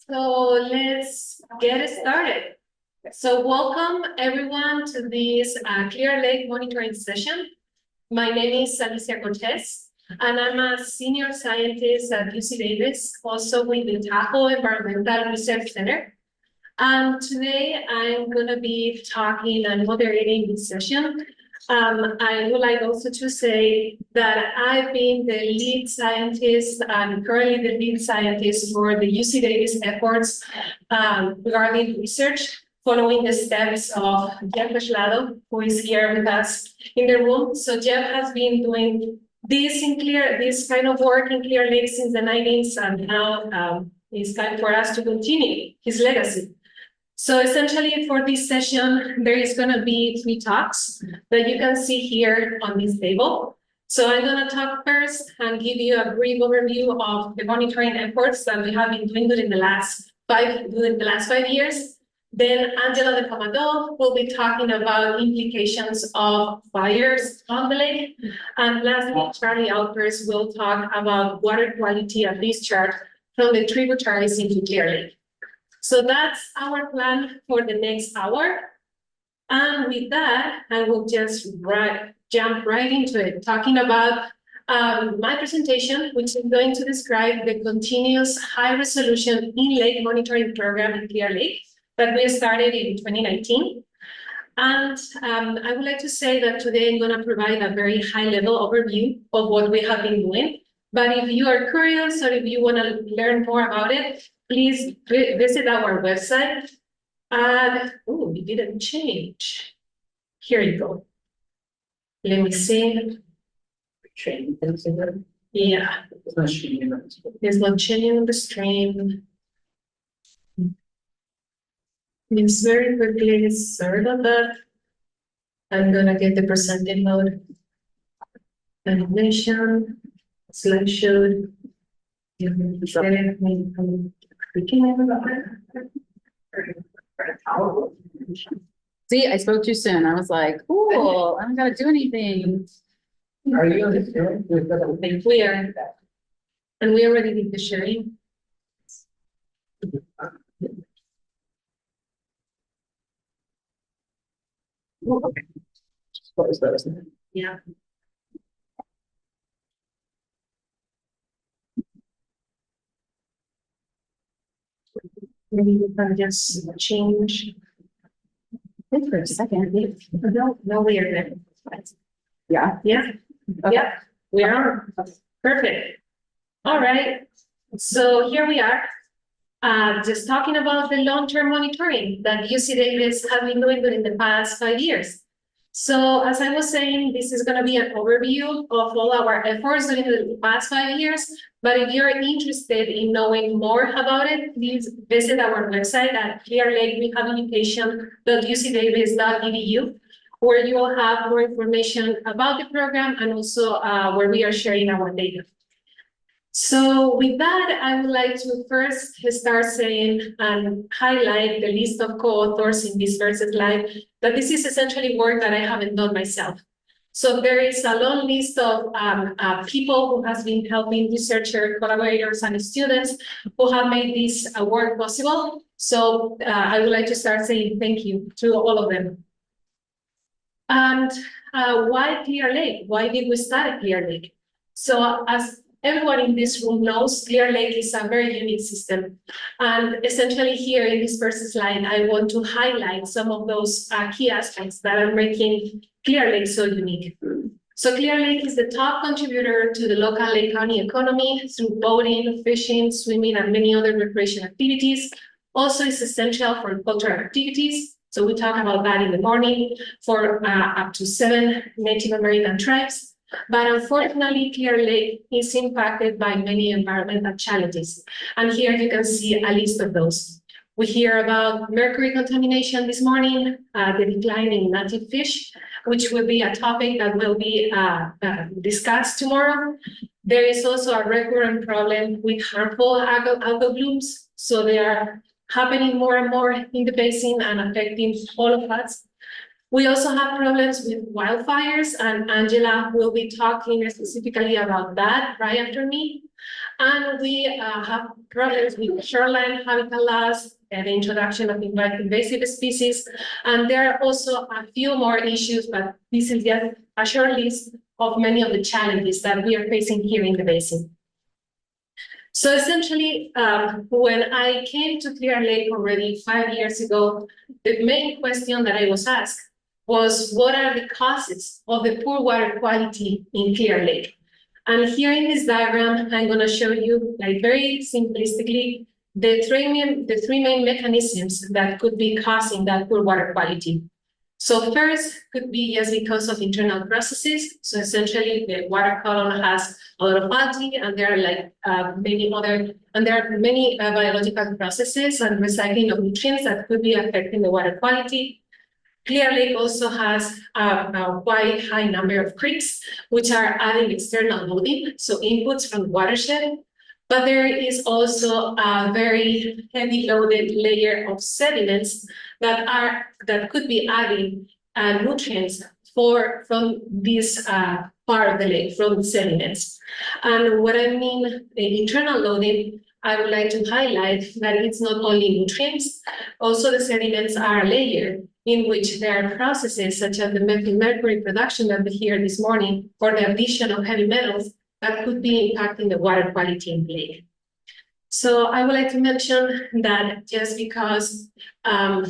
So let's get started. So welcome everyone to this Clear Lake monitoring session. My name is Alicia Cortes, and I'm a senior scientist at UC Davis, also with the Tahoe Environmental Research Center. And today I'm going to be talking and moderating this session. I would like also to say that I've been the lead scientist and currently the lead scientist for the UC Davis efforts regarding research, following the steps of Jeff Beslado, who is here with us in the room. So Jeff has been doing this kind of work in Clear Lake since the 90s, and now it's time for us to continue his legacy. So essentially for this session, there is going to be 3 talks that you can see here on this table. So I'm going to talk first and give you a brief overview of the monitoring efforts that we have been doing during the last 5 years. Then Angela de Pomado will be talking about implications of fires on the lake. And lastly, Charlie Alpers will talk about water quality and discharge from the tributaries into Clear Lake. So that's our plan for the next hour. And with that, I will just jump right into it, talking about my presentation, which is going to describe the continuous high-resolution in-lake monitoring program in Clear Lake that we started in 2019. And I would like to say that today I'm going to provide a very high-level overview of what we have been doing. But if you are curious or if you want to learn more about it, please visit our website. And oh, it didn't change. Here you go. Let me see. Yeah. It's not changing the stream. It's very quickly. Sorry about that. I'm gonna get the presenting mode. Animation, slideshow. See, I spoke too soon. I was like, cool, I don't gotta do anything. Are you on the sharing? We are. And we already did the sharing. Okay. Close those. Yeah. Maybe we can just change. Wait for a second. No, we are there. Yeah. Yeah. Okay. Yeah, we are. Perfect. All right. So here we are. Just talking about the long-term monitoring that UC Davis has been doing during the past 5 years. So as I was saying, this is going to be an overview of all our efforts during the past 5 years. But if you're interested in knowing more about it, please visit our website at clearlakerehabilitation.ucdavis.edu, where you will have more information about the program and also where we are sharing our data. So with that, I would like to first start saying and highlight the list of co-authors in this first slide, that this is essentially work that I haven't done myself. So there is a long list of people who has been helping researchers, collaborators, and students who have made this work possible. So I would like to start saying thank you to all of them. And why Clear Lake? Why did we start Clear Lake? So as everyone in this room knows, Clear Lake is a very unique system. And essentially here in this first slide, I want to highlight some of those key aspects that are making Clear Lake so unique. So Clear Lake is the top contributor to the local Lake County economy through boating, fishing, swimming, and many other recreation activities. Also, it's essential for cultural activities. So we talk about that in the morning for up to 7 Native American tribes. But unfortunately, Clear Lake is impacted by many environmental challenges. And here you can see a list of those. We hear about mercury contamination this morning, the decline in native fish, which will be a topic that will be discussed tomorrow. There is also a recurrent problem with harmful algal blooms. So they are happening more and more in the basin and affecting all of us. We also have problems with wildfires, and Angela will be talking specifically about that right after me. And we have problems with shoreline habitat loss and the introduction of invasive species. And there are also a few more issues, but this is just a short list of many of the challenges that we are facing here in the basin. So essentially, when I came to Clear Lake already 5 years ago, the main question that I was asked was, what are the causes of the poor water quality in Clear Lake? And here in this diagram, I'm going to show you, like very simplistically, the three main mechanisms that could be causing that poor water quality. So first could be just because of internal processes. So essentially, the water column has a lot of algae, and there are like many biological processes and recycling of nutrients that could be affecting the water quality. Clear Lake also has a quite high number of creeks, which are adding external loading, so inputs from the watershed. But there is also a very heavy loaded layer of sediments that could be adding nutrients from this part of the lake, from the sediments. And what I mean the internal loading, I would like to highlight that it's not only nutrients, also the sediments are layered, in which there are processes such as the mercury production that we hear this morning, or the addition of heavy metals that could be impacting the water quality in the lake. So I would like to mention that just because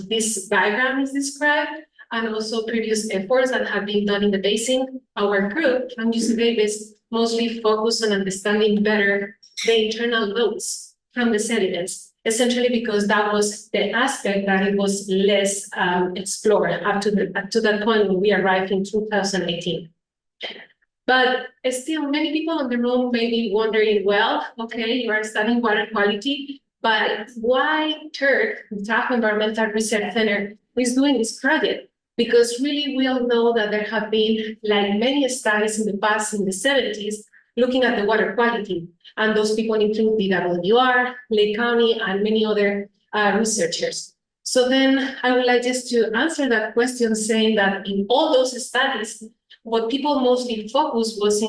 this diagram is described, and also previous efforts that have been done in the basin, our group from UC Davis mostly focused on understanding better the internal loads from the sediments, essentially because that was the aspect that it was less explored up to that point when we arrived in 2018. But still, many people in the room may be wondering, well, okay, you are studying water quality, but why TERC, the Tahoe Environmental Research Center, is doing this project? Because really, we all know that there have been like many studies in the past, in the 70s, looking at the water quality. And those people include DWR, Lake County, and many other researchers. So then I would like just to answer that question, saying that in all those studies, what people mostly focus was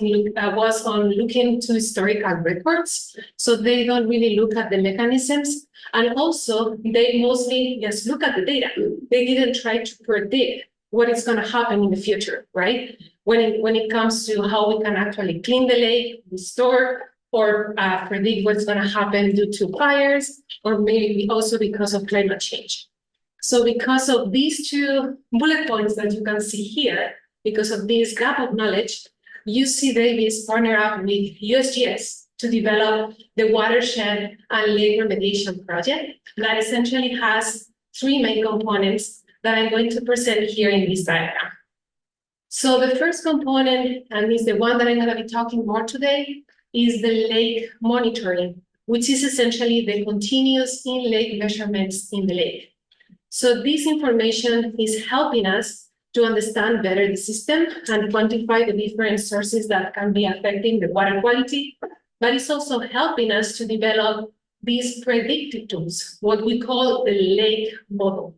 on looking to historical records. So they don't really look at the mechanisms. And also, they mostly just look at the data. They didn't try to predict what is going to happen in the future, right? When it comes to how we can actually clean the lake, restore, or predict what's going to happen due to fires, or maybe also because of climate change. So because of these two bullet points that you can see here, because of this gap of knowledge, UC Davis partnered up with USGS to develop the Watershed and Lake Remediation Project that essentially has three main components that I'm going to present here in this diagram. So the first component, and is the one that I'm going to be talking more today, is the lake monitoring, which is essentially the continuous in-lake measurements in the lake. So this information is helping us to understand better the system and quantify the different sources that can be affecting the water quality, but it's also helping us to develop these predictive tools, what we call the lake model.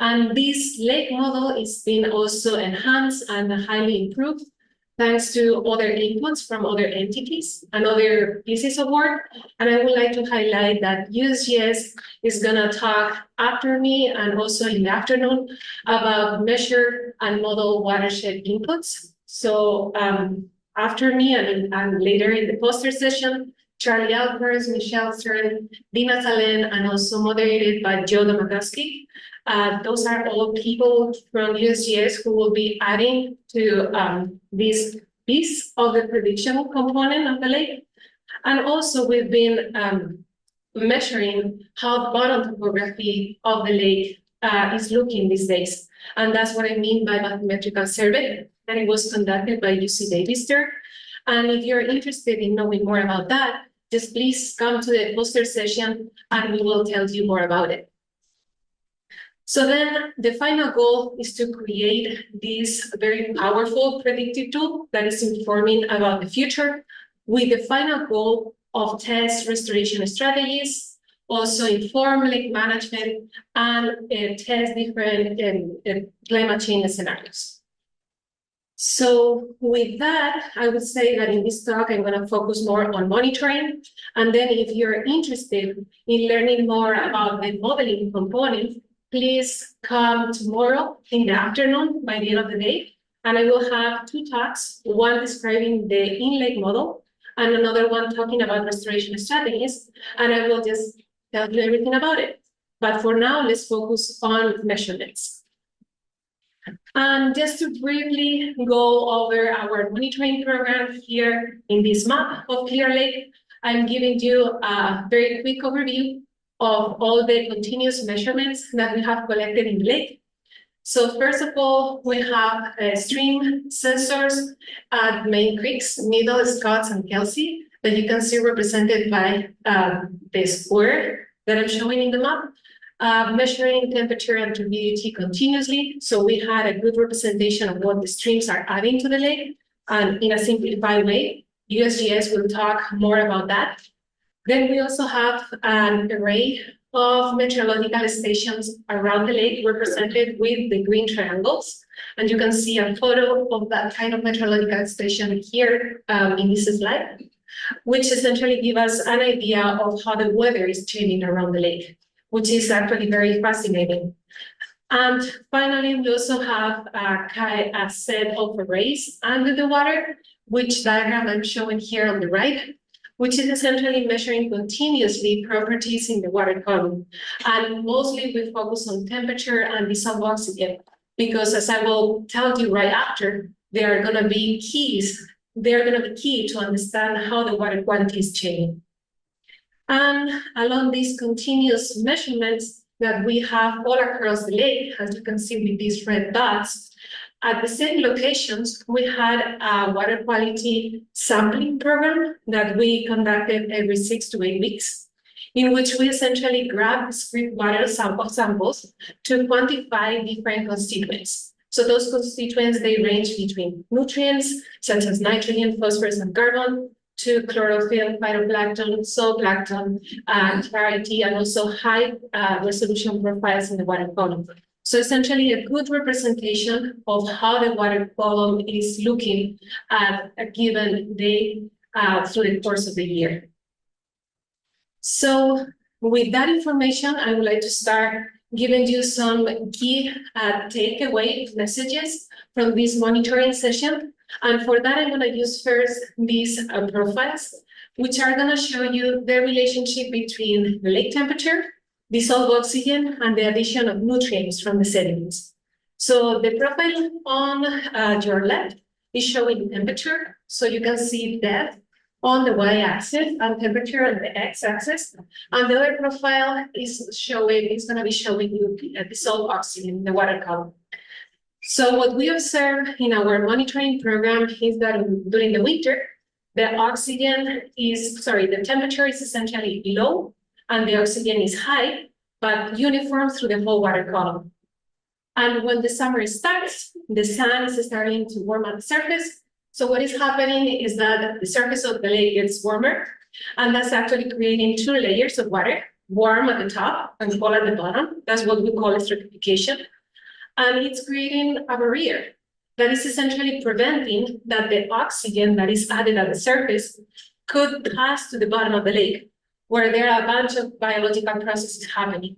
And this lake model is being also enhanced and highly improved thanks to other inputs from other entities and other pieces of work. And I would like to highlight that USGS is gonna talk after me and also in the afternoon about measure and model watershed inputs. So after me and later in the poster session, Charlie Alpers, Michelle Stern, Dina Salen, and also moderated by Joe Domagowski. Those are all people from USGS who will be adding to this piece of the prediction component of the lake. And also we've been measuring how the bottom topography of the lake is looking these days. And that's what I mean by bathymetrical survey. And it was conducted by UC Davis there. And if you're interested in knowing more about that, just please come to the poster session and we will tell you more about it. So then the final goal is to create this very powerful predictive tool that is informing about the future with the final goal of test restoration strategies, also inform lake management and test different climate change scenarios. So with that, I would say that in this talk, I'm going to focus more on monitoring. And then if you're interested in learning more about the modeling component, please come tomorrow in the afternoon by the end of the day. And I will have two talks, one describing the in-lake model and another one talking about restoration strategies. And I will just tell you everything about it. But for now, let's focus on measurements. And just to briefly go over our monitoring program here in this map of Clear Lake, I'm giving you a very quick overview of all the continuous measurements that we have collected in the lake. So first of all, we have stream sensors at main creeks, Middle, Scotts, and Kelsey, that you can see represented by the square that I'm showing in the map. Measuring temperature and turbidity continuously. So we had a good representation of what the streams are adding to the lake. And in a simplified way, USGS will talk more about that. Then we also have an array of meteorological stations around the lake represented with the green triangles. And you can see a photo of that kind of meteorological station here in this slide, which essentially give us an idea of how the weather is changing around the lake, which is actually very fascinating. And finally, we also have a set of arrays under the water, which diagram I'm showing here on the right, which is essentially measuring continuously properties in the water column. And mostly we focus on temperature and dissolved oxygen, because as I will tell you right after, they are gonna be keys. They're gonna be key to understand how the water quality is changing. And along these continuous measurements that we have all across the lake, as you can see with these red dots, at the same locations, we had a water quality sampling program that we conducted every 6 to 8 weeks, in which we essentially grab discrete water samples to quantify different constituents. So those constituents, they range between nutrients, such as nitrogen, phosphorus, and carbon, to chlorophyll, phytoplankton, zooplankton, clarity, and also high resolution profiles in the water column. So essentially a good representation of how the water column is looking at a given day through the course of the year. So with that information, I would like to start giving you some key takeaway messages from this monitoring session. And for that, I'm going to use first these profiles, which are going to show you the relationship between the lake temperature, dissolved oxygen, and the addition of nutrients from the sediments. So the profile on your left is showing temperature. So you can see depth on the y-axis and temperature on the x-axis. And the other profile is going to be showing you dissolved oxygen in the water column. So what we observe in our monitoring program is that during the winter, the temperature is essentially low and the oxygen is high, but uniform through the whole water column. And when the summer starts, the sun is starting to warm up the surface. So what is happening is that the surface of the lake gets warmer, and that's actually creating two layers of water, warm at the top and cold at the bottom. That's what we call stratification. And it's creating a barrier that is essentially preventing that the oxygen that is added at the surface could pass to the bottom of the lake, where there are a bunch of biological processes happening.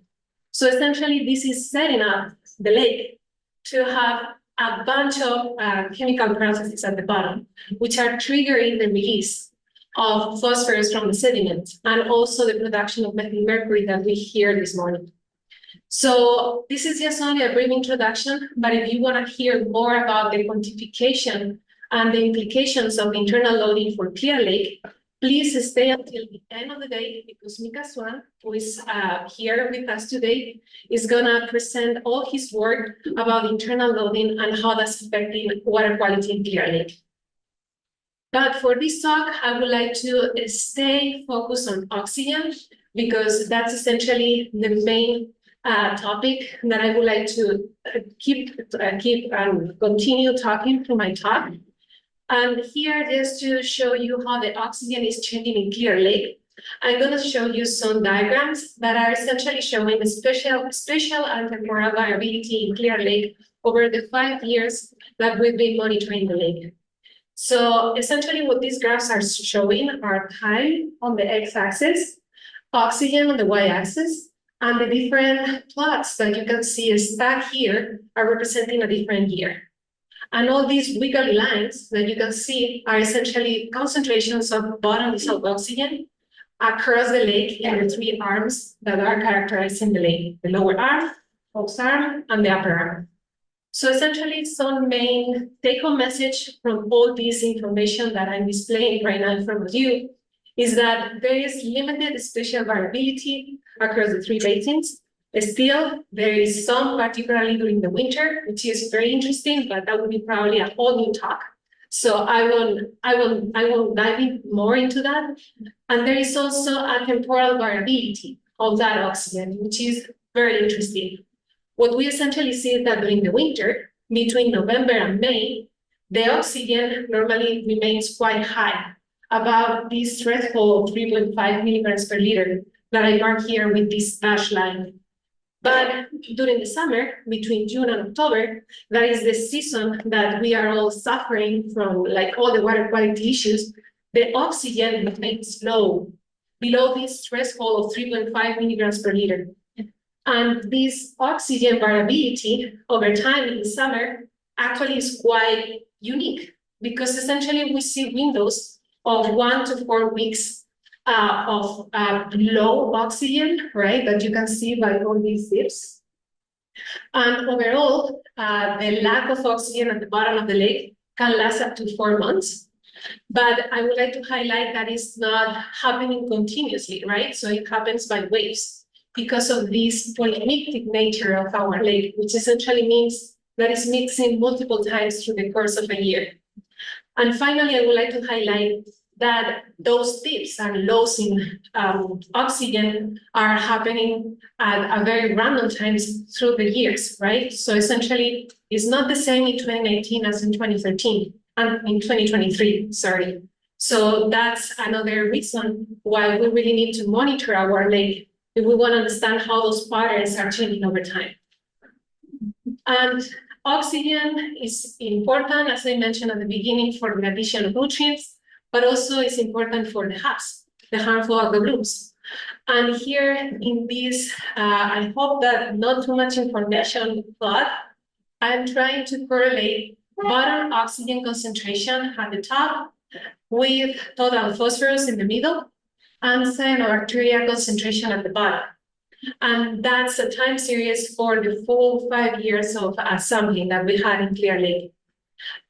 So essentially, this is setting up the lake to have a bunch of chemical processes at the bottom, which are triggering the release of phosphorus from the sediment and also the production of methyl mercury that we hear this morning. So this is just only a brief introduction, but if you want to hear more about the quantification and the implications of internal loading for Clear Lake, please stay until the end of the day, because Mika Swan, who is here with us today, is gonna present all his work about internal loading and how that's affecting water quality in Clear Lake. But for this talk, I would like to stay focused on oxygen, because that's essentially the main topic that I would like to keep and continue talking through my talk. And here, just to show you how the oxygen is changing in Clear Lake, I'm going to show you some diagrams that are essentially showing the spatial and temporal variability in Clear Lake over the 5 years that we've been monitoring the lake. So essentially what these graphs are showing are time on the x-axis, oxygen on the y-axis, and the different plots that you can see stacked here are representing a different year. And all these wiggly lines that you can see are essentially concentrations of bottom dissolved oxygen across the lake in the three arms that are characterizing the lake, the lower arm, Fox arm, and the upper arm. So essentially, some main take-home message from all this information that I'm displaying right now in front of you is that there is limited spatial variability across the three basins. Still, there is some, particularly during the winter, which is very interesting, but that would be probably a whole new talk. So I will dive in more into that. And there is also a temporal variability of that oxygen, which is very interesting. What we essentially see is that during the winter, between November and May, the oxygen normally remains quite high, about this threshold of 3.5 milligrams per liter that I mark here with this dashed line. But during the summer, between June and October, that is the season that we are all suffering from, like all the water quality issues, the oxygen remains low, below this threshold of 3.5 milligrams per liter. And this oxygen variability over time in the summer actually is quite unique because essentially we see windows of 1 to 4 weeks of low oxygen, right? That you can see by all these dips. And overall, the lack of oxygen at the bottom of the lake can last up to 4 months. But I would like to highlight that it's not happening continuously, right? So it happens by waves because of this polymictic nature of our lake, which essentially means that it's mixing multiple times through the course of a year. And finally, I would like to highlight that those dips and lows in oxygen are happening at a very random times through the years, right? So essentially, it's not the same in 2019 as in 2013, and in 2023, sorry. So that's another reason why we really need to monitor our lake if we want to understand how those patterns are changing over time. And oxygen is important, as I mentioned at the beginning, for the addition of nutrients, but also it's important for the HAPs, the harmful algal blooms. And here in this, I hope that not too much information, but I'm trying to correlate bottom oxygen concentration at the top with total phosphorus in the middle and cyanobacteria concentration at the bottom. And that's a time series for the full 5 years of sampling that we had in Clear Lake.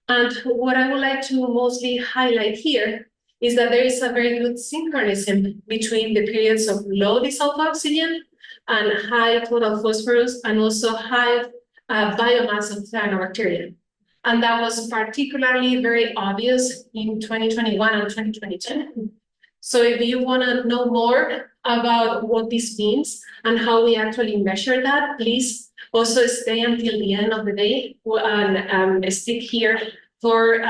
And what I would like to mostly highlight here is that there is a very good synchronism between the periods of low dissolved oxygen and high total phosphorus and also high biomass of cyanobacteria. And that was particularly very obvious in 2021 and 2022. So if you want to know more about what this means and how we actually measure that, please also stay until the end of the day and stick here for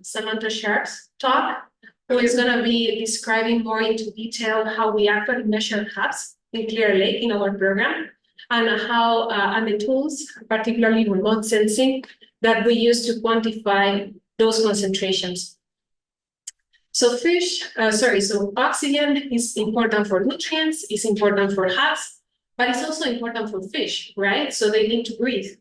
Samantha Sharp's talk, who is going to be describing more into detail how we actually measure HAPs in Clear Lake in our program and how and the tools, particularly remote sensing, that we use to quantify those concentrations. So so oxygen is important for nutrients, it's important for HAPs, but it's also important for fish, right? So they need to breathe.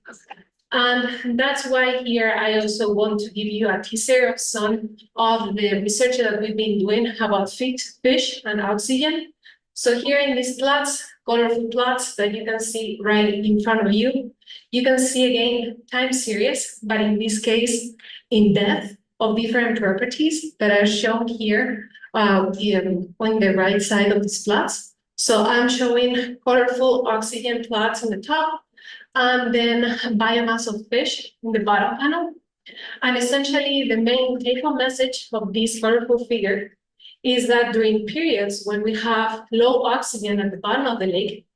And that's why here I also want to give you a teaser of some of the research that we've been doing about fish and oxygen. So here in these plots, colorful plots that you can see right in front of you, you can see again time series, but in this case, in depth of different properties that are shown here on the right side of these plots. So I'm showing colorful oxygen plots on the top, and then biomass of fish in the bottom panel. And essentially the main take-home message of this colorful figure is that during periods when we have low oxygen at the bottom of the lake,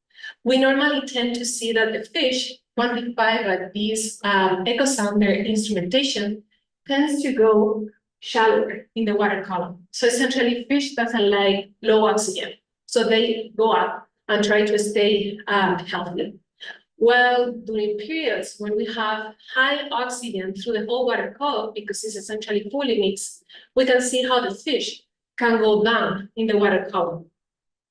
we normally tend to see that the fish, quantified by this echo sounder instrumentation, tends to go shallower in the water column. So essentially fish doesn't like low oxygen. So they go up and try to stay healthy. Well, during periods when we have high oxygen through the whole water column, because it's essentially fully mixed, we can see how the fish can go down in the water column.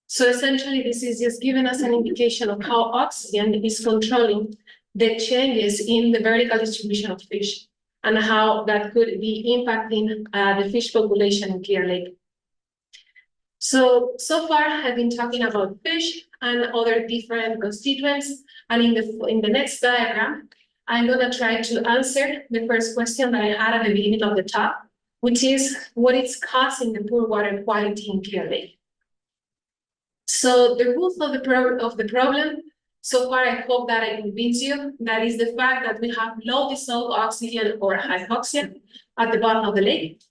So essentially, this is just giving us an indication of how oxygen is controlling the changes in the vertical distribution of fish and how that could be impacting the fish population in Clear Lake. So far I've been talking about fish and other different constituents. And in the next diagram, I'm gonna try to answer the first question that I had at the beginning of the talk, which is what is causing the poor water quality in Clear Lake. So the root of the problem, so far I hope that I convince you, that is the fact that we have low dissolved oxygen or hypoxia at the bottom of the lake.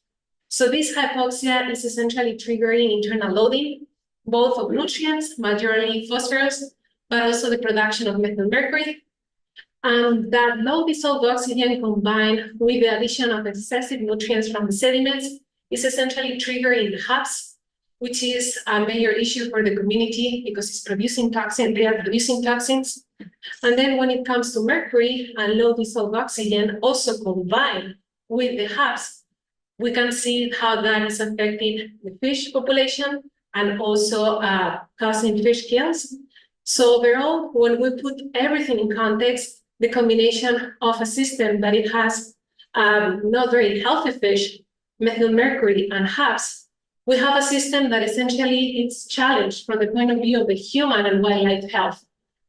So this hypoxia is essentially triggering internal loading, both of nutrients, majorly phosphorus, but also the production of methyl mercury. And that low dissolved oxygen combined with the addition of excessive nutrients from the sediments is essentially triggering the HAPs, which is a major issue for the community because it's producing toxins, they are producing toxins. And then when it comes to mercury and low dissolved oxygen also combined with the HAPs, we can see how that is affecting the fish population and also causing fish kills. So overall, when we put everything in context, the combination of a system that it has not very healthy fish, methyl mercury and HAPs, we have a system that essentially it's challenged from the point of view of the human and wildlife health,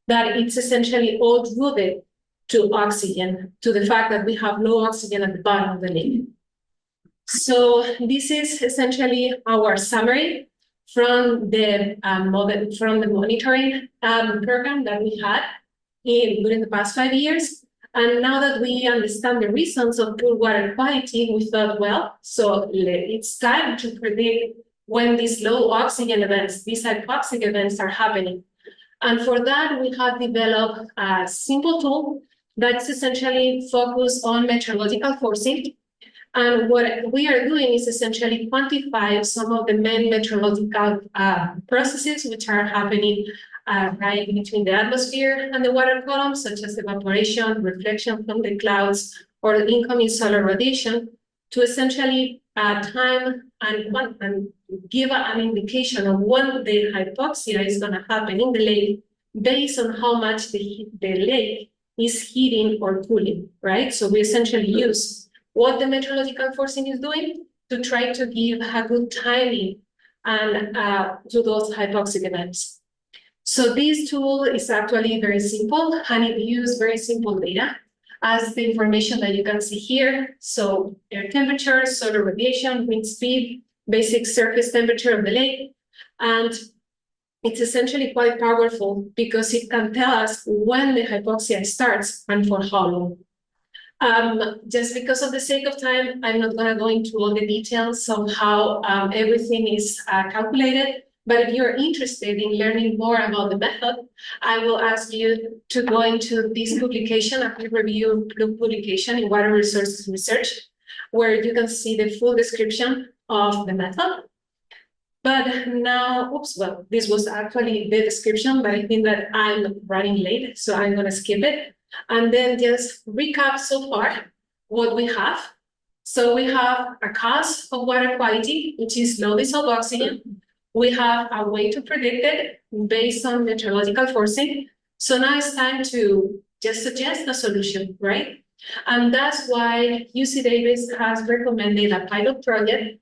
that it's essentially all rooted to oxygen, to the fact that we have low oxygen at the bottom of the lake. So this is essentially our summary from the monitoring program that we had during the past 5 years. And now that we understand the reasons of poor water quality, we thought, well, so it's time to predict when these low oxygen events, these hypoxic events are happening. And for that, we have developed a simple tool that's essentially focused on meteorological forcing. And what we are doing is essentially quantify some of the main meteorological processes which are happening right between the atmosphere and the water column, such as evaporation, reflection from the clouds, or the incoming solar radiation, to essentially time and give an indication of when the hypoxia is going to happen in the lake based on how much the lake is heating or cooling, right? So we essentially use what the meteorological forcing is doing to try to give a good timing and to those hypoxic events. So this tool is actually very simple and it uses very simple data as the information that you can see here. So air temperature, solar radiation, wind speed, basic surface temperature of the lake. And it's essentially quite powerful because it can tell us when the hypoxia starts and for how long. Just because of the sake of time, I'm not going to go into all the details of how everything is calculated. But if you're interested in learning more about the method, I will ask you to go into this publication, a peer review publication in Water Resources Research, where you can see the full description of the method. But now, well, this was actually the description, but I think that I'm running late, so I'm going to skip it. And then just recap so far what we have. So we have a cause of water quality, which is low dissolved oxygen. We have a way to predict it based on meteorological forcing. So now it's time to just suggest a solution, right? And that's why UC Davis has recommended a pilot project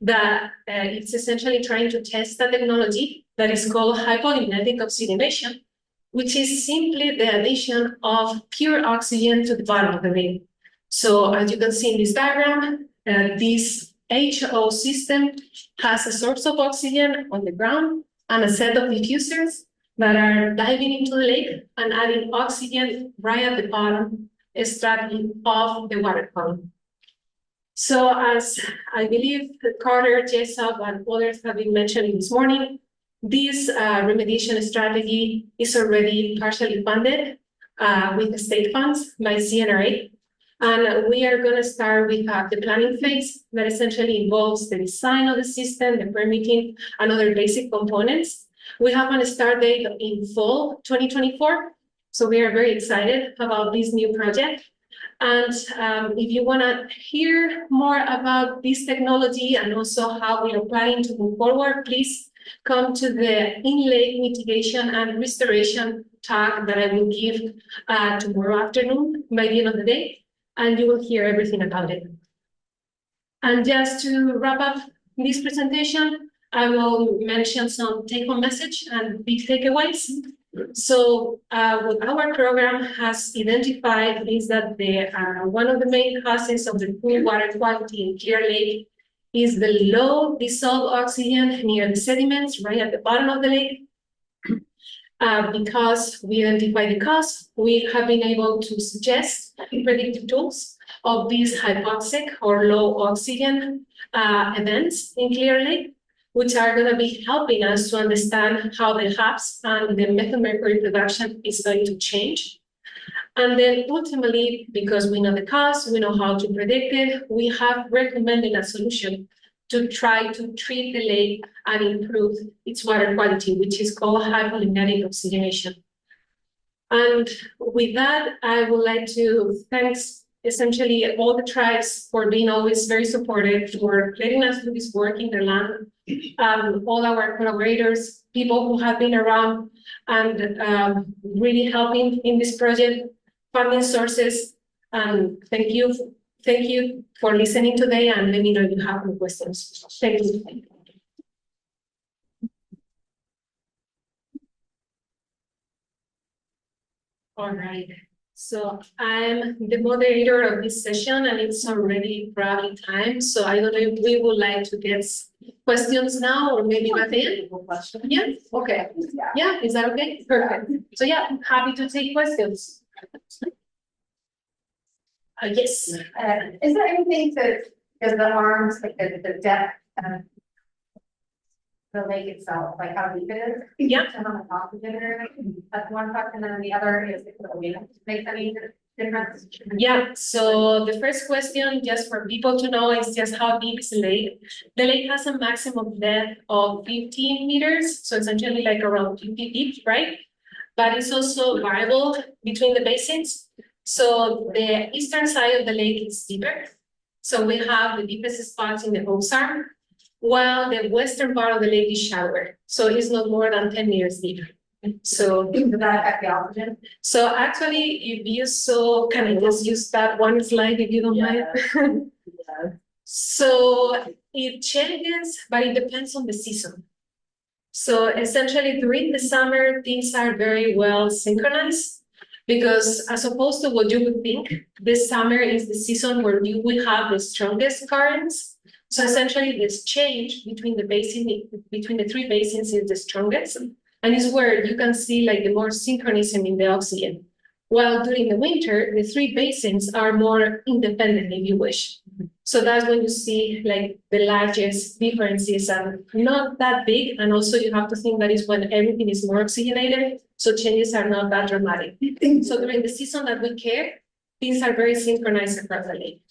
that it's essentially trying to test a technology that is called hypognetic oxygenation, which is simply the addition of pure oxygen to the bottom of the lake. So as you can see in this diagram, this HO system has a source of oxygen on the ground and a set of diffusers that are diving into the lake and adding oxygen right at the bottom, extracting off the water column. So as I believe Carter, Jessup, and others have been mentioning this morning, this remediation strategy is already partially funded with the state funds by CNRA. And we are going to start with the planning phase that essentially involves the design of the system, the permitting, and other basic components. We have a start date in fall 2024. So we are very excited about this new project. And if you want to hear more about this technology and also how we are planning to move forward, please come to the in-lake mitigation and restoration talk that I will give tomorrow afternoon by the end of the day, and you will hear everything about it. And just to wrap up this presentation, I will mention some take-home message and big takeaways. So what our program has identified is that one of the main causes of the poor water quality in Clear Lake is the low dissolved oxygen near the sediments right at the bottom of the lake. Because we identify the cause, we have been able to suggest predictive tools of these hypoxic or low oxygen events in Clear Lake, which are going to be helping us to understand how the HAPs and the methyl mercury production is going to change. And then ultimately, because we know the cause, we know how to predict it, we have recommended a solution to try to treat the lake and improve its water quality, which is called hypolimnetic oxygenation. And with that, I would like to thank essentially all the tribes for being always very supportive, for letting us do this work in the land, all our collaborators, people who have been around and really helping in this project, funding sources. Thank you for listening today, and let me know if you have any questions. Thank you. All right. So I'm the moderator of this session, and it's already probably time. So I don't know if we would like to get questions now, or maybe at the end. Yeah. Okay. Yeah. Is that okay? Perfect. So yeah, happy to take questions. Yes. Is there anything to, because the arms, like the depth of the lake itself, like how deep it is? Yeah. And how much oxygen there is? That's one question, and then the other is if the wind makes any difference. Yeah, so the first question, just for people to know, is just how deep is the lake? The lake has a maximum depth of 15 meters, so essentially like around 50 deep, right? But it's also variable between the basins. So the eastern side of the lake is deeper. So we have the deepest spots in the Ozark, while the western part of the lake is shallower. So it's not more than 10 meters deep. So Does that affect the oxygen? So actually, if you saw, can I just use that one slide if you don't mind? So it changes, but it depends on the season. So essentially during the summer, things are very well synchronized because as opposed to what you would think, this summer is the season where you will have the strongest currents. So essentially this change between the three basins is the strongest. And is where you can see like the more synchronism in the oxygen. While during the winter, the three basins are more independent, if you wish. So that's when you see like the largest differences and not that big. And also you have to think that is when everything is more oxygenated. So changes are not that dramatic. So during the season that we care, things are very synchronized across the lake.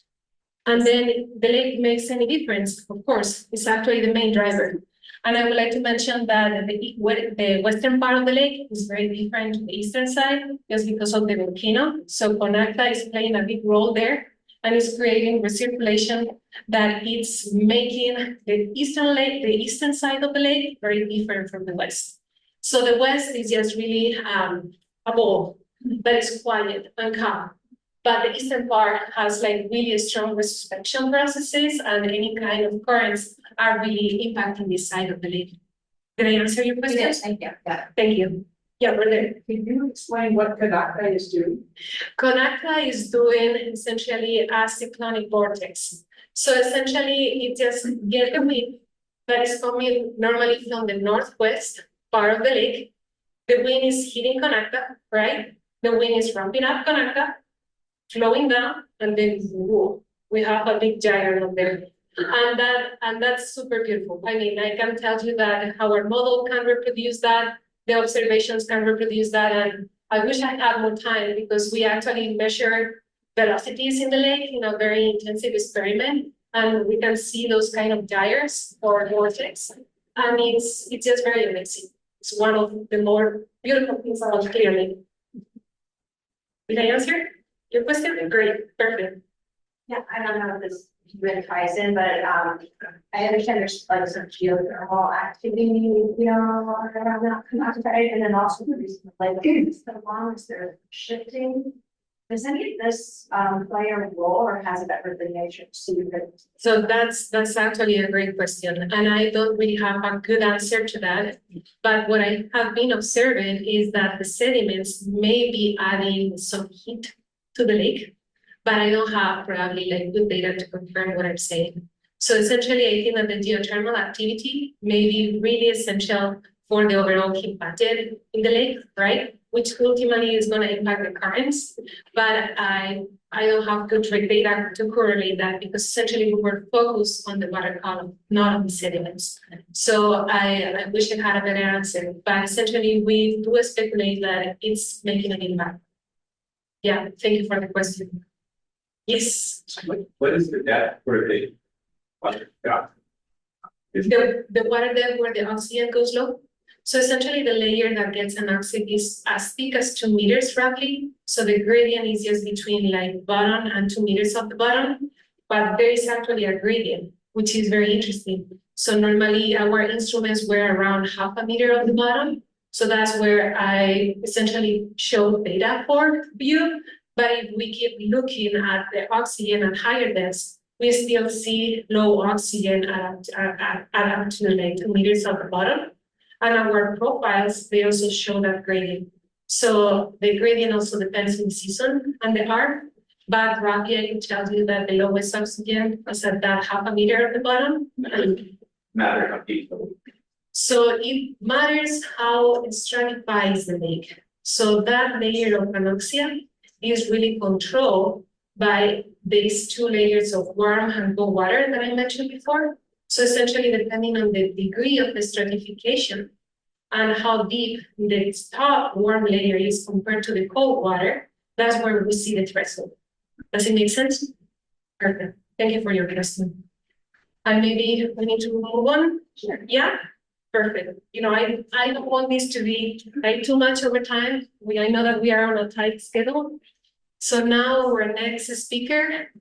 And then the lake makes any difference, of course, it's actually the main driver. And I would like to mention that the western part of the lake is very different to the eastern side, just because of the volcano. So Conacta is playing a big role there, and it's creating recirculation that it's making the eastern side of the lake very different from the west. So the west is just really a ball that is quiet and calm. But the eastern part has like really strong resuspension processes, and any kind of currents are really impacting this side of the lake. Did I answer your question? Yes, thank you. Yeah. Thank you. Yeah, we're there. Can you explain what Kanaka is doing? Conacta is doing essentially a cyclonic vortex. So essentially it just gets the wind that is coming normally from the northwest part of the lake. The wind is hitting Conacta, right? The wind is ramping up Conacta, flowing down, and then whoa, we have a big gyre up there. And that's super beautiful. I mean, I can tell you that our model can reproduce that, the observations can reproduce that, and I wish I had more time because we actually measure velocities in the lake in a very intensive experiment, and we can see those kind of gyres or vortex, and it's just very amazing. It's one of the more beautiful things about Clear Lake. Did I answer your question? Great, perfect. Yeah, I don't know if this really ties in, but I understand there's like some geothermal activity, you know, around that conductivity, and then also the reason like so long as they're shifting. Does any of this play a role, or has it ever been nature to So that's actually a great question, and I don't really have a good answer to that. But what I have been observing is that the sediments may be adding some heat to the lake, but I don't have probably like good data to confirm what I'm saying. So essentially, I think that the geothermal activity may be really essential for the overall heat budget in the lake, right? Which ultimately is going to impact the currents, but I don't have good data to correlate that because essentially we were focused on the water column, not on the sediments. So I wish I had a better answer, but essentially we do speculate that it's making an impact. Yeah, thank you for the question. Yes. What is the depth for the water? The water depth where the oxygen goes low. So essentially the layer that gets an oxygen is as thick as 2 meters roughly. So the gradient is just between like bottom and 2 meters of the bottom, but there is actually a gradient, which is very interesting. So normally our instruments were around 0.5 meter of the bottom. So that's where I essentially show data for you. But if we keep looking at the oxygen at higher depths, we still see low oxygen at up to like 2 meters of the bottom. And our profiles, they also show that gradient. So the gradient also depends on the season and the arc. But roughly, I can tell you that the lowest oxygen is at that 0.5 meter at the bottom. Matter how deep. So it matters how it stratifies the lake. So that layer of anoxia is really controlled by these 2 layers of warm and cold water that I mentioned before. So essentially, depending on the degree of the stratification and how deep the top warm layer is compared to the cold water, that's where we see the threshold. Does it make sense? Perfect. Thank you for your question. And maybe we need to move on. Sure. Yeah. Perfect. You know, I don't want this to be like too much over time. I know that we are on a tight schedule. So now our next speaker